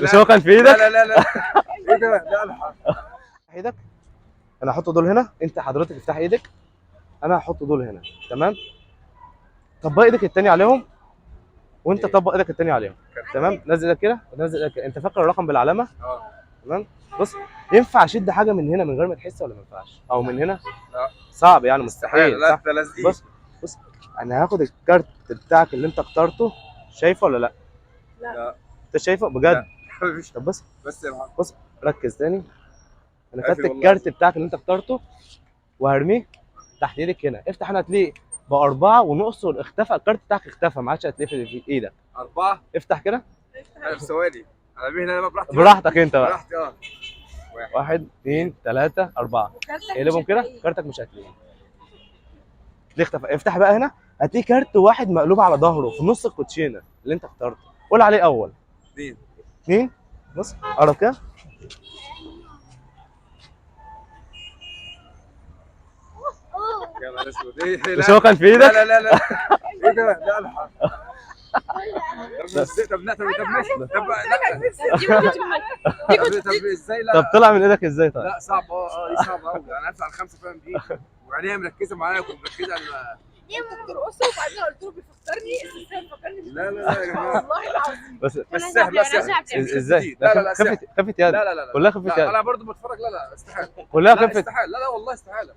مش هو كان في ايدك؟ لا لا لا ايه ده؟ لا لا ايدك، انا هحط دول هنا، انت حضرتك افتح ايدك، انا هحط دول هنا، تمام؟ طبق ايدك التاني عليهم، وانت طبق ايدك التاني عليهم، تمام؟ نزل ايدك كده ونزل ايدك كده. انت فاكر الرقم بالعلامه؟ تمام. بص، ينفع اشد حاجه من هنا من غير ما تحس ولا ما ينفعش؟ او من هنا؟ لا صعب يعني، مستحيل. لا صح؟ انت لازقين. بص انا هاخد الكارت بتاعك اللي انت اخترته، شايفه ولا لا؟ لا انت شايفه بجد؟ مفيش. طب بص بس يا محمد بص، ركز تاني. انا خدت قافل والله الكارت العظيم. بتاعك اللي انت اخترته وهرميه تحت ايدك هنا. افتح هنا هتلاقيه بأربعة ونقصه، اختفى الكارت بتاعك، اختفى ما عادش هتلاقيه في ايدك. 4 افتح كده في ثواني. على مين انا بقى براحتي؟ براحتك انت بقى. براحتي. 1 2 3 4 اقلبهم كده، كارتك مش هتلاقيه. ليه اختفى؟ افتح بقى هنا هتلاقي كارت واحد مقلوب على ظهره في نص الكوتشينه اللي انت اخترته. قول عليه اول. 2 2. بص قرب كده. يا نهار اسود. ايه مش هو كان في ايدك؟ لا لا لا ايه ده؟ لا لا طب لا طب ماشي. طب لا طب ازاي؟ لا طب طلع من ايدك ازاي طيب؟ لا صعب. دي صعبه قوي. انا هدفع الخمسه فاهم بايدي وعينيها مركزه معايا ومركزه على بترقصوا وبعدين قلت له بيفكرني السيستم فكرني لا لا لا يا جماعه والله العظيم. بس سهل. لا سهل. ازاي؟ لا لا لا خفت خفت يد. لا لا لا كلها خفت يد. انا برضو بتفرج. لا لا استحاله. كلها لا خفت. استحاله. لا لا والله استحاله.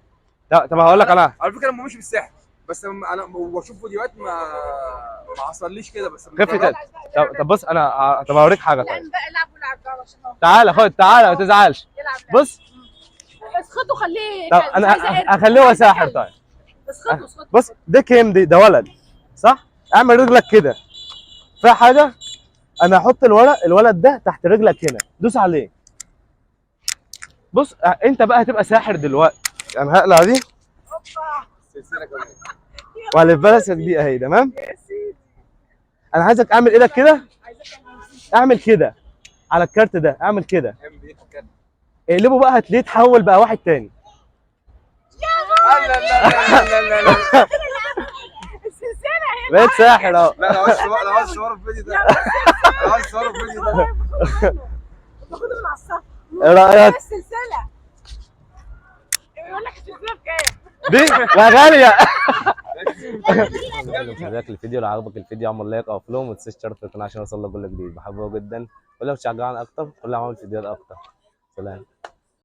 طب هقول لك انا على فكره انا مش بالسحر بس انا بشوف فيديوهات ما حصليش كده بس خفت يد. طب بص انا طب هوريك حاجه لا طيب. بقى العب بقى عشان هو تعالى خد، تعالى ما تزعلش. يلعب. بص اسخطه خليه. طب انا اخليه هو ساحر طيب. اسخطه بص ده كيم، ده ولد صح؟ اعمل رجلك كده فيها حاجه، انا هحط الولد ده تحت رجلك هنا، دوس عليه. بص انت بقى هتبقى ساحر دلوقتي. انا هقلع دي سلسله كمان. وهلف بلسك دي اهي، تمام؟ يا سيدي انا عايزك اعمل ايدك كده، اعمل كده على الكارت ده، اعمل كده، اقلبه بقى هتلاقيه اتحول بقى واحد تاني. لا لا لا لا لا السلسله هنا. بقيت ساحر اهو. لا انا عاوز صور في الفيديو ده. انا عاوز صور في الفيديو ده. باخده من على الصف. ايه رايك؟ السلسله يقول لك السلسله بكام؟ دي لا غاليه. لو عجبك الفيديو، لو عجبك الفيديو اعمل لايك او فولو، وما تنساش تشترك في القناه عشان يوصل لك كل جديد. بحبه جدا، ولو تشجعني اكتر قول لي اعمل فيديوهات اكتر. سلام.